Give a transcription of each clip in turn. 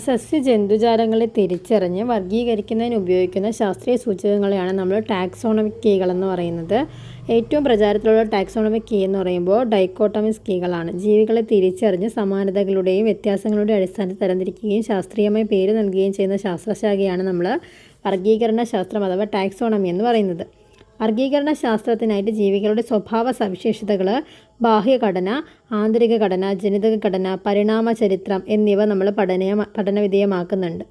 സസ്യജന്തുജാലങ്ങളെ തിരിച്ചറിഞ്ഞ് വർഗീകരിക്കുന്നതിന് ഉപയോഗിക്കുന്ന ശാസ്ത്രീയ സൂചകങ്ങളെയാണ് നമ്മൾ ടാക്സോണമിക് കീകളെന്ന് പറയുന്നത്. ഏറ്റവും പ്രചാരത്തിലുള്ള ടാക്സോണമിക് കീ എന്ന് പറയുമ്പോൾ ഡൈക്കോട്ടമിക് കീകളാണ്. ജീവികളെ തിരിച്ചറിഞ്ഞ് സമാനതകളുടെയും വ്യത്യാസങ്ങളുടെയും അടിസ്ഥാനത്തിൽ തരംതിരിക്കുകയും ശാസ്ത്രീയമായി പേര് നൽകുകയും ചെയ്യുന്ന ശാസ്ത്രശാഖയാണ് നമ്മൾ വർഗീകരണ ശാസ്ത്രം അഥവാ ടാക്സോണമി എന്ന് പറയുന്നത്. വർഗീകരണ ശാസ്ത്രത്തിനായിട്ട് ജീവികളുടെ സ്വഭാവ സവിശേഷതകൾ, ബാഹ്യഘടന, ആന്തരിക ഘടന, ജനിതക ഘടന, പരിണാമ ചരിത്രം എന്നിവ നമ്മൾ പഠനവിധേയമാക്കുന്നുണ്ട്.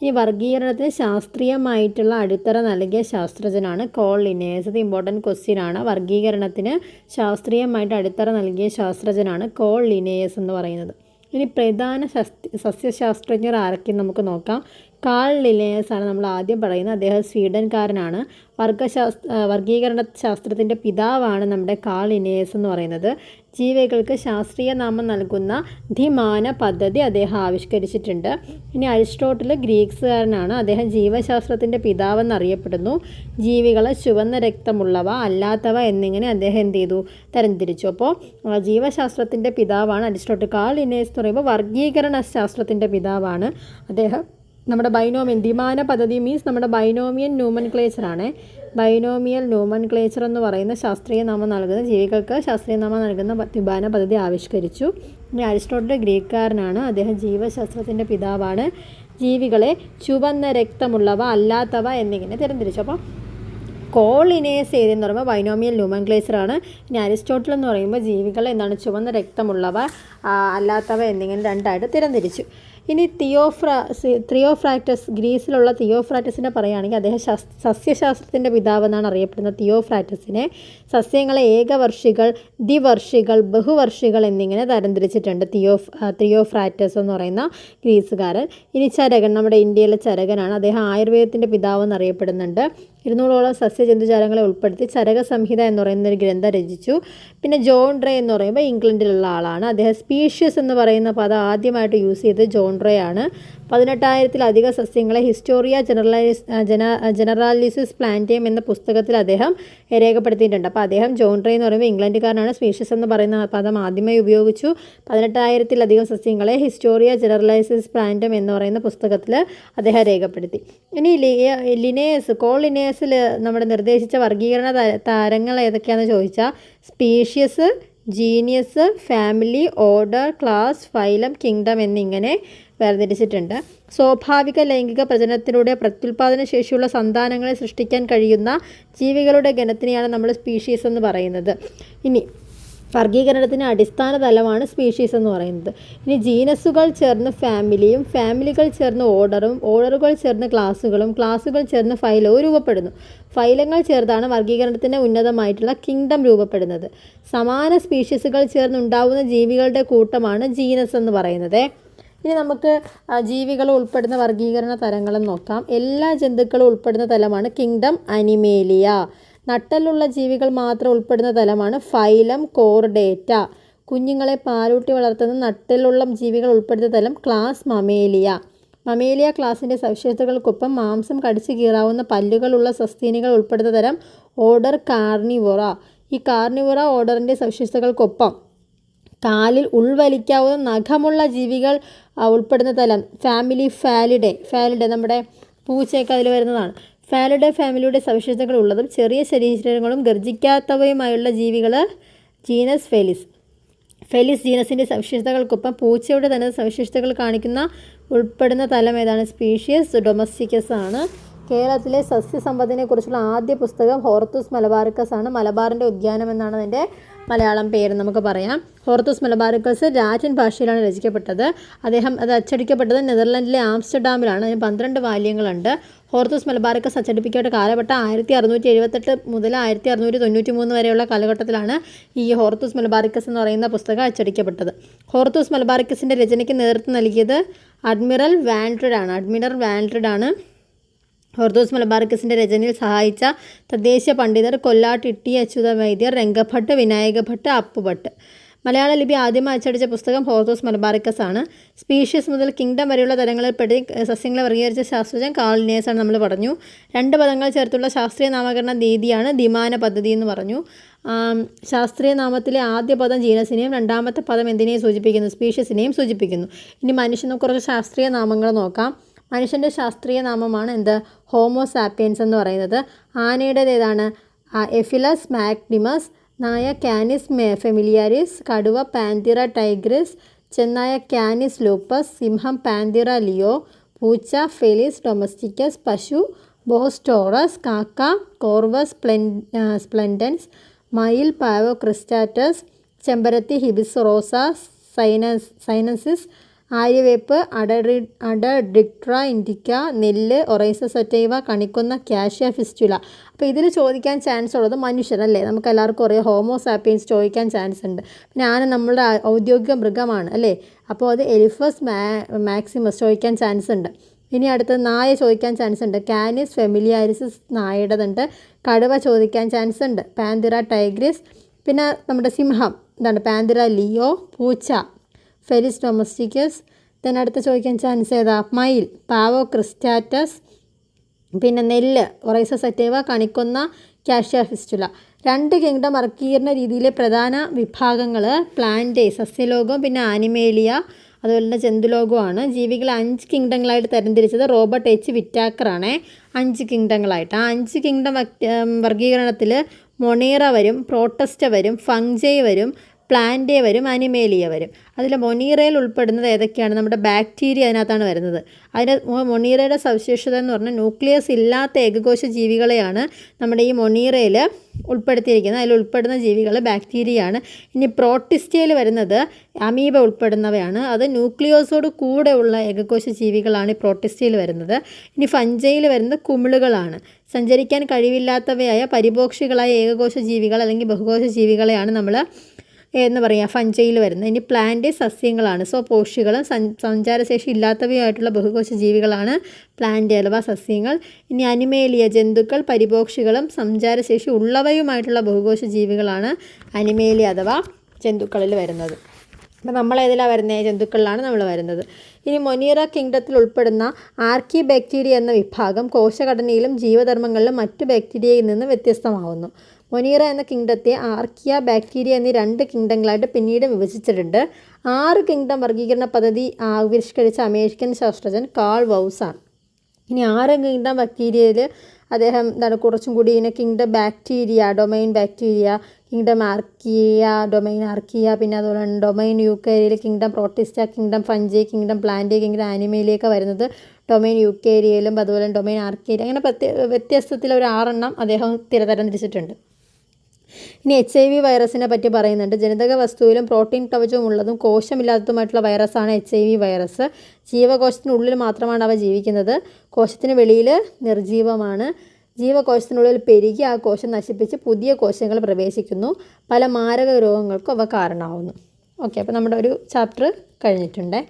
ഈ വർഗീകരണത്തിന് ശാസ്ത്രീയമായിട്ടുള്ള അടിത്തറ നൽകിയ ശാസ്ത്രജ്ഞനാണ് കോൾ ലിനേയസ്. ഇത് ഇമ്പോർട്ടൻറ്റ് ക്വസ്റ്റ്യൻ ആണ്. വർഗീകരണത്തിന് ശാസ്ത്രീയമായിട്ട് അടിത്തറ നൽകിയ ശാസ്ത്രജ്ഞനാണ് കോൾ ലിനേയസ് എന്ന് പറയുന്നത്. ഇനി പ്രധാന സസ്യശാസ്ത്രജ്ഞർ ആരൊക്കെയെന്ന് നമുക്ക് നോക്കാം. കാൾ ലിനേയസ് ആണ് നമ്മൾ ആദ്യം പറയുന്നത്. അദ്ദേഹം സ്വീഡൻകാരനാണ്. വർഗീകരണ ശാസ്ത്രത്തിൻ്റെ പിതാവാണ് നമ്മുടെ കാൾ ലിനേയസ് എന്ന് പറയുന്നത്. ജീവികൾക്ക് ശാസ്ത്രീയ നാമം നൽകുന്ന ദ്വിമാന പദ്ധതി അദ്ദേഹം ആവിഷ്കരിച്ചിട്ടുണ്ട്. ഇനി അരിസ്റ്റോട്ടിൽ ഗ്രീക്സുകാരനാണ്. അദ്ദേഹം ജീവശാസ്ത്രത്തിൻ്റെ പിതാവെന്നറിയപ്പെടുന്നു. ജീവികളെ ചുവന്ന രക്തമുള്ളവ അല്ലാത്തവ എന്നിങ്ങനെ അദ്ദേഹം എന്ത് ചെയ്തു, തരംതിരിച്ചു. അപ്പോൾ ജീവശാസ്ത്രത്തിൻ്റെ പിതാവാണ് അരിസ്റ്റോട്ടിൽ. കാൾ ലിനേയസ് എന്ന് പറയുമ്പോൾ വർഗീകരണ ശാസ്ത്രത്തിൻ്റെ പിതാവാണ് അദ്ദേഹം. നമ്മുടെ ബൈനോമിയൽ ദ്വിമാന പദ്ധതി മീൻസ് നമ്മുടെ ബൈനോമിയൽ ന്യൂമൻക്ലേച്ചറാണ്. ബൈനോമിയൽ ന്യൂമൻക്ലേച്ചർ എന്ന് പറയുന്ന ശാസ്ത്രീയ നാമം നൽകുന്ന ജീവികൾക്ക് ശാസ്ത്രീയ നാമം നൽകുന്ന ദ്വിമാന പദ്ധതി ആവിഷ്കരിച്ചു. ഇനി അരിസ്റ്റോട്ടിൽ ഗ്രീക്കുകാരനാണ്. അദ്ദേഹം ജീവശാസ്ത്രത്തിൻ്റെ പിതാവാണ്. ജീവികളെ ചുവന്ന രക്തമുള്ളവ അല്ലാത്തവ എന്നിങ്ങനെ തിരഞ്ഞെടുത്തു. അപ്പോൾ കോൾ ലിനേയസ് എന്ന് പറയുമ്പോൾ ബൈനോമിയൽ ന്യൂമൻക്ലേച്ചറാണ്. ഇനി അരിസ്റ്റോട്ടിൽ എന്ന് പറയുമ്പോൾ ജീവികളെ എന്താണ് ചുവന്ന രക്തമുള്ളവ അല്ലാത്തവ എന്നിങ്ങനെ രണ്ടായിട്ട് തിരഞ്ഞെടുത്തു. ഇനി തിയോഫ്രാക്ടസ്, ഗ്രീസിലുള്ള തിയോഫ്രാക്ടസിനെ പറയുകയാണെങ്കിൽ അദ്ദേഹം സസ്യശാസ്ത്രത്തിൻ്റെ പിതാവെന്നാണ് അറിയപ്പെടുന്നത്. തിയോഫ്രാക്ടസിനെ സസ്യങ്ങളെ ഏകവർഷികൾ, ദ്വിവർഷികൾ, ബഹുവർഷികൾ എന്നിങ്ങനെ തരംതിരിച്ചിട്ടുണ്ട് തിയോഫ്രാക്ടസ് എന്ന് പറയുന്ന ഗ്രീസുകാരൻ. ഇനി ചരകൻ, നമ്മുടെ ഇന്ത്യയിലെ ചരകനാണ്. അദ്ദേഹം ആയുർവേദത്തിൻ്റെ പിതാവെന്ന് അറിയപ്പെടുന്നുണ്ട്. 200ഓളം സസ്യജന്തുജാലങ്ങളെ ഉൾപ്പെടുത്തി ചരക സംഹിത എന്ന് പറയുന്ന ഒരു ഗ്രന്ഥം രചിച്ചു. പിന്നെ ജോൺ ഡ്രേ എന്ന് പറയുമ്പോൾ ഇംഗ്ലണ്ടിലുള്ള ആളാണ്. അദ്ദേഹം സ്പീഷ്യസ് എന്ന് പറയുന്ന പദം ആദ്യമായിട്ട് യൂസ് ചെയ്തത് ജോൺ ഡ്രേ ആണ്. 18,000-ലധികം സസ്യങ്ങളെ ഹിസ്റ്റോറിയ ജനറാലിസിസ് പ്ലാന്റേം എന്ന പുസ്തകത്തിൽ അദ്ദേഹം രേഖപ്പെടുത്തിയിട്ടുണ്ട്. അപ്പോൾ അദ്ദേഹം ജോൺ ഡ്രേ എന്ന് പറയുമ്പോൾ ഇംഗ്ലണ്ടുകാരനാണ്. സ്പീഷ്യസ് എന്ന് പറയുന്ന പദം ആദ്യമായി ഉപയോഗിച്ചു. 18,000-ലധികം സസ്യങ്ങളെ ഹിസ്റ്റോറിയ ജനറലൈസിസ് പ്ലാന്റേം എന്ന് പറയുന്ന പുസ്തകത്തിൽ അദ്ദേഹം രേഖപ്പെടുത്തി. ഇനി കോൾ ലിനേയസിൽ നമ്മുടെ നിർദ്ദേശിച്ച വർഗീകരണ തരങ്ങൾ ഏതൊക്കെയാണെന്ന് ചോദിച്ചാൽ species, genius, family, order, class, phylum, kingdom എന്നിങ്ങനെ വേർതിരിച്ചിട്ടുണ്ട്. സ്വാഭാവിക ലൈംഗിക പ്രജനനത്തിലൂടെ പ്രത്യുൽപാദന ശേഷിയുള്ള സന്താനങ്ങളെ സൃഷ്ടിക്കാൻ കഴിയുന്ന ജീവികളുടെ ഗണത്തിനെയാണ് നമ്മൾ സ്പീഷീസ് എന്ന് പറയുന്നത്. ഇനി വർഗീകരണത്തിന് അടിസ്ഥാന തലമാണ് സ്പീഷീസ് എന്ന് പറയുന്നത്. ഇനി ജീനസുകൾ ചേർന്ന് ഫാമിലിയും, ഫാമിലികൾ ചേർന്ന് ഓർഡറും, ഓർഡറുകൾ ചേർന്ന് ക്ലാസ്സുകളും, ക്ലാസ്സുകൾ ചേർന്ന് ഫൈലവും രൂപപ്പെടുന്നു. ഫൈലങ്ങൾ ചേർത്താണ് വർഗീകരണത്തിൻ്റെ ഉന്നതമായിട്ടുള്ള കിങ്ഡം രൂപപ്പെടുന്നത്. സമാന സ്പീഷീസുകൾ ചേർന്നുണ്ടാവുന്ന ജീവികളുടെ കൂട്ടമാണ് ജീനസ് എന്ന് പറയുന്നത്. ഇനി നമുക്ക് ജീവികൾ ഉൾപ്പെടുന്ന വർഗീകരണ തരങ്ങളെന്ന് നോക്കാം. എല്ലാ ജന്തുക്കളും ഉൾപ്പെടുന്ന തലമാണ് കിങ്ഡം അനിമേലിയ. നട്ടലുള്ള ജീവികൾ മാത്രം ഉൾപ്പെടുന്ന തലമാണ് ഫൈലം കോർഡേറ്റ. കുഞ്ഞുങ്ങളെ പാലൂട്ടി വളർത്തുന്ന നട്ടലുള്ള ജീവികൾ ഉൾപ്പെടുന്ന തലം ക്ലാസ് മമേലിയ. മമേലിയ ക്ലാസിൻ്റെ സവിശേഷതകൾക്കൊപ്പം മാംസം കടിച്ചു കീറാവുന്ന പല്ലുകളുള്ള സസ്തീനികൾ ഉൾപ്പെടുന്ന തരം ഓർഡർ കാർണിവോറ. ഈ കാർണിവോറ ഓർഡറിൻ്റെ സവിശേഷതകൾക്കൊപ്പം കാലിൽ ഉൾവലിക്കാവുന്ന നഖമുള്ള ജീവികൾ ഉൾപ്പെടുന്ന തലം ഫാമിലി ഫാലിഡേ നമ്മുടെ പൂച്ചയൊക്കെ അതിൽ വരുന്നതാണ്. ഫാലിഡേ ഫാമിലിയുടെ സവിശേഷതകളുള്ളതും ചെറിയ ശരീരങ്ങളും ഗർജിക്കാത്തവയുമായുള്ള ജീവികൾ ജീനസ് ഫെലിസ് ജീനസിൻ്റെ സവിശേഷതകൾക്കൊപ്പം പൂച്ചയുടെ തന്നെ സവിശേഷതകൾ കാണിക്കുന്ന ഉൾപ്പെടുന്ന തലം ഏതാണ്? സ്പീഷ്യസ് ഡൊമസ്റ്റിക്കസ് ആണ്. കേരളത്തിലെ സസ്യസമ്പത്തിനെക്കുറിച്ചുള്ള ആദ്യ പുസ്തകം ഹോർത്തൂസ് മലബാറിക്കസ് ആണ്. മലബാറിൻ്റെ ഉദ്യാനം എന്നാണ് അതിൻ്റെ മലയാളം പേര് നമുക്ക് പറയാം. ഹോർത്തൂസ് മലബാറിക്കസ് ലാറ്റിൻ ഭാഷയിലാണ് രചിക്കപ്പെട്ടത്. അത് അച്ചടിക്കപ്പെട്ടത് നെതർലൻഡിലെ ആംസ്റ്റർഡാമിലാണ്. അതിന് 12 വാല്യങ്ങളുണ്ട്. ഹോർത്തൂസ് മലബാറിക്കസ് അച്ചടിപ്പിക്കേണ്ട കാലഘട്ടം 1678 മുതൽ 1693 വരെയുള്ള കാലഘട്ടത്തിലാണ് ഈ ഹോർത്തൂസ് മലബാറിക്കസ് എന്ന് പറയുന്ന പുസ്തകം അച്ചടിക്കപ്പെട്ടത്. ഹോർത്തൂസ് മലബാറിക്കസിൻ്റെ രചനയ്ക്ക് നേതൃത്വം നൽകിയത് അഡ്മിറൽ വാൻഡ്രിഡ് ആണ്. ഹോർത്തൂസ് മലബാറിക്കസിൻ്റെ രചനയിൽ സഹായിച്ച തദ്ദേശീയ പണ്ഡിതർ കൊല്ലാട്ട് ഇട്ടി അച്യുത വൈദ്യർ, രംഗഭട്ട്, വിനായക ഭട്ട്, അപ്പുഭട്ട്. മലയാള ലിപി ആദ്യമായി അച്ചടിച്ച പുസ്തകം ഹോർത്തൂസ് മലബാറിക്കസ് ആണ്. സ്പീഷ്യസ് മുതൽ കിങ്ഡം വരെയുള്ള തരങ്ങളിൽപ്പെട്ട് സസ്യങ്ങളെ വർഗീകരിച്ച ശാസ്ത്രജ്ഞൻ കാൾ ലിനേയസ് ആണ് നമ്മൾ പറഞ്ഞു. 2 പദങ്ങൾ ചേർത്തുള്ള ശാസ്ത്രീയ നാമകരണ രീതിയാണ് ദ്വിമാന പദ്ധതി എന്ന് പറഞ്ഞു. ശാസ്ത്രീയ നാമത്തിലെ ആദ്യ പദം ജീനസിനെയും രണ്ടാമത്തെ പദം എന്തിനെയും സൂചിപ്പിക്കുന്നു? സ്പീഷ്യസിനെയും സൂചിപ്പിക്കുന്നു. ഇനി മനുഷ്യന് കുറച്ച് ശാസ്ത്രീയ നാമങ്ങൾ നോക്കാം. മനുഷ്യൻ്റെ ശാസ്ത്രീയ നാമമാണ് എന്ത്? ഹോമോസാപ്പിയൻസ് എന്ന് പറയുന്നത്. ആനയുടേത് ഏതാണ്? എഫിലസ് മാഗ്നിമസ്. നായ കാനിസ് ഫെമിലിയാരിസ്. കടുവ പാന്തിറ ടൈഗ്രിസ്. ചെന്നായ കാനിസ് ലൂപ്പസ്. സിംഹം പാന്തിറ ലിയോ. പൂച്ച ഫെലിസ് ഡൊമസ്റ്റിക്കസ്. പശു ബോസ്റ്റോറസ്. കാക്ക കോർവസ് സ്പ്ലെൻഡൻസ്. മയിൽ പാവോ ക്രിസ്റ്റാറ്റസ്. ചെമ്പരത്തി ഹിബിസ് റോസ സൈനസിസ്. ആര്യവേപ്പ് അഡഡിക്ട്ര ഇൻഡിക്ക. നെല്ല് ഒറൈസ സറ്റൈവ. കണിക്കൊന്ന കാഷ്യ ഫിസ്റ്റുല. അപ്പോൾ ഇതിൽ ചോദിക്കാൻ ചാൻസ് ഉള്ളത് മനുഷ്യരല്ലേ? നമുക്ക് എല്ലാവർക്കും അറിയാം ഹോമോസാപ്പിയൻസ് ചോദിക്കാൻ ചാൻസ് ഉണ്ട്. പിന്നെ ആന നമ്മളുടെ ഔദ്യോഗിക മൃഗമാണ് അല്ലേ? അപ്പോൾ അത് എലിഫസ് മാക്സിമസ് ചോദിക്കാൻ ചാൻസ് ഉണ്ട്. ഇനി അടുത്തത് നായ ചോദിക്കാൻ ചാൻസ് ഉണ്ട്. കാനിസ് ഫെമിലിയാരിസ് നായയുടേതുണ്ട്. കടുവ ചോദിക്കാൻ ചാൻസ് ഉണ്ട്. Panthera tigris. പിന്നെ നമ്മുടെ സിംഹം എന്താണ്? Panthera leo. പൂച്ച ഫെലിസ് ഡൊമസ്റ്റിക്കസ്. then അടുത്ത ചോദിക്കാൻ ചാൻസ് ഏതാ? മയിൽ പാവോ ക്രിസ്റ്റാറ്റസ്. പിന്നെ നെല്ല് ഒറൈസ സറ്റൈവ. കണിക്കൊന്ന കാഷ്യ ഫിസ്റ്റുല. 2 കിങ്ഡം വർഗീകരണ രീതിയിലെ പ്രധാന വിഭാഗങ്ങൾ പ്ലാന്റ് സസ്യലോകം പിന്നെ ആനിമേലിയ അതുപോലെ തന്നെ ജന്തുലോകമാണ്. ജീവികളെ 5 കിങ്ഡങ്ങളായിട്ട് തരംതിരിച്ചത് റോബർട്ട് എച്ച് വിറ്റാക്കറാണ്. 5 കിങ്ഡങ്ങളായിട്ട്. ആ 5 കിങ്ഡം വർഗീകരണത്തിൽ മൊണീറ വരും, പ്രോട്ടസ്റ്റ വരും, ഫംഗ്ജൈ വരും, പ്ലാന്റേ വരും, അനിമേലിയ വരും. അതിൽ മൊണീറയിൽ ഉൾപ്പെടുന്നത് ഏതൊക്കെയാണ്? നമ്മുടെ ബാക്ടീരിയ അതിനകത്താണ് വരുന്നത്. അതിന് മൊണീറയുടെ സവിശേഷത എന്ന് പറഞ്ഞാൽ ന്യൂക്ലിയസ് ഇല്ലാത്ത ഏകകോശ ജീവികളെയാണ് നമ്മുടെ ഈ മൊണീറയിൽ ഉൾപ്പെടുത്തിയിരിക്കുന്നത്. അതിൽ ഉൾപ്പെടുന്ന ജീവികൾ ബാക്ടീരിയയാണ്. ഇനി പ്രോട്ടിസ്റ്റയിൽ വരുന്നത് അമീബ ഉൾപ്പെടുന്നവയാണ്. അത് ന്യൂക്ലിയോസോട് കൂടെ ഉള്ള ഏകകോശ ജീവികളാണ് ഈ പ്രോട്ടിസ്റ്റയിൽ വരുന്നത്. ഇനി ഫഞ്ചയിൽ വരുന്നത് കുമിളുകളാണ്. സഞ്ചരിക്കാൻ കഴിവില്ലാത്തവയായ പരിപോഷികളായ ഏകകോശ ജീവികൾ അല്ലെങ്കിൽ ബഹുകോശ ജീവികളെയാണ് നമ്മൾ എന്ന് പറയുക ഫഞ്ചയിൽ വരുന്നത്. ഇനി പ്ലാന്റ് സസ്യങ്ങളാണ്. സോ പോഷികളും സഞ്ചാരശേഷി ഇല്ലാത്തവയായിട്ടുള്ള ബഹുകോശ ജീവികളാണ് പ്ലാന്റ് അഥവാ സസ്യങ്ങൾ. ഇനി അനിമേലിയ ജന്തുക്കൾ പരിപോഷികളും സഞ്ചാരശേഷി ഉള്ളവയുമായിട്ടുള്ള ബഹുകോശ ജീവികളാണ് അനിമേലിയ അഥവാ ജന്തുക്കളിൽ വരുന്നത്. അപ്പോൾ നമ്മളേതിലാണ് വരുന്നത്? ജന്തുക്കളിലാണ് നമ്മൾ വരുന്നത്. ഇനി മൊണീറ കിങ്ഡത്തിൽ ഉൾപ്പെടുന്ന ആർക്കി ബാക്ടീരിയ എന്ന വിഭാഗം കോശഘടനയിലും ജീവധർമ്മങ്ങളിലും മറ്റു ബാക്ടീരിയയിൽ നിന്ന് വ്യത്യസ്തമാവുന്നു. മൊണീറ എന്ന കിങ്ഡത്തെ ആർക്കിയ ബാക്ടീരിയ എന്നീ 2 കിങ്ഡങ്ങളായിട്ട് പിന്നീട് വിഭജിച്ചിട്ടുണ്ട്. 6 കിങ്ഡം വർഗീകരണ പദ്ധതി ആവിഷ്കരിച്ച അമേരിക്കൻ ശാസ്ത്രജ്ഞൻ കാൾ വൗസാണ്. ഇനി 6 കിങ്ഡം ബാക്ടീരിയയിൽ അദ്ദേഹം എന്താണ് കുറച്ചും കൂടി ഇതിനെ kingdom bacteria, domain bacteria, kingdom archaea, domain archaea, പിന്നെ അതുപോലെ ഡൊമൈൻ യൂക്കേരിയയിൽ kingdom protista, kingdom fungi, kingdom plant, kingdom ആനിമേലിയൊക്കെ വരുന്നത് ഡൊമൈൻ യൂക്കേരിയയിലും അതുപോലെ ഡൊമൈൻ ആർക്കിയ, അങ്ങനെ വ്യത്യസ്തത്തിൽ ഒരു 6 എണ്ണം അദ്ദേഹം തരം തിരിച്ചിട്ടുണ്ട്. ഇനി HIV വൈറസിനെ പറ്റി പറയുന്നുണ്ട്. ജനിതക വസ്തുവിലും പ്രോട്ടീൻ കവചവും ഉള്ളതും കോശമില്ലാത്തതുമായിട്ടുള്ള വൈറസാണ് HIV വൈറസ്. ജീവകോശത്തിനുള്ളിൽ മാത്രമാണ് അവ ജീവിക്കുന്നത്. കോശത്തിന് വെളിയിൽ നിർജീവമാണ്. ജീവകോശത്തിനുള്ളിൽ പെരുകി ആ കോശം നശിപ്പിച്ച് പുതിയ കോശങ്ങൾ പ്രവേശിക്കുന്നു. പല മാരക രോഗങ്ങൾക്കും അവ കാരണമാവുന്നു. ഓക്കെ, അപ്പോൾ നമ്മുടെ ഒരു ചാപ്റ്റർ കഴിഞ്ഞിട്ടുണ്ട്.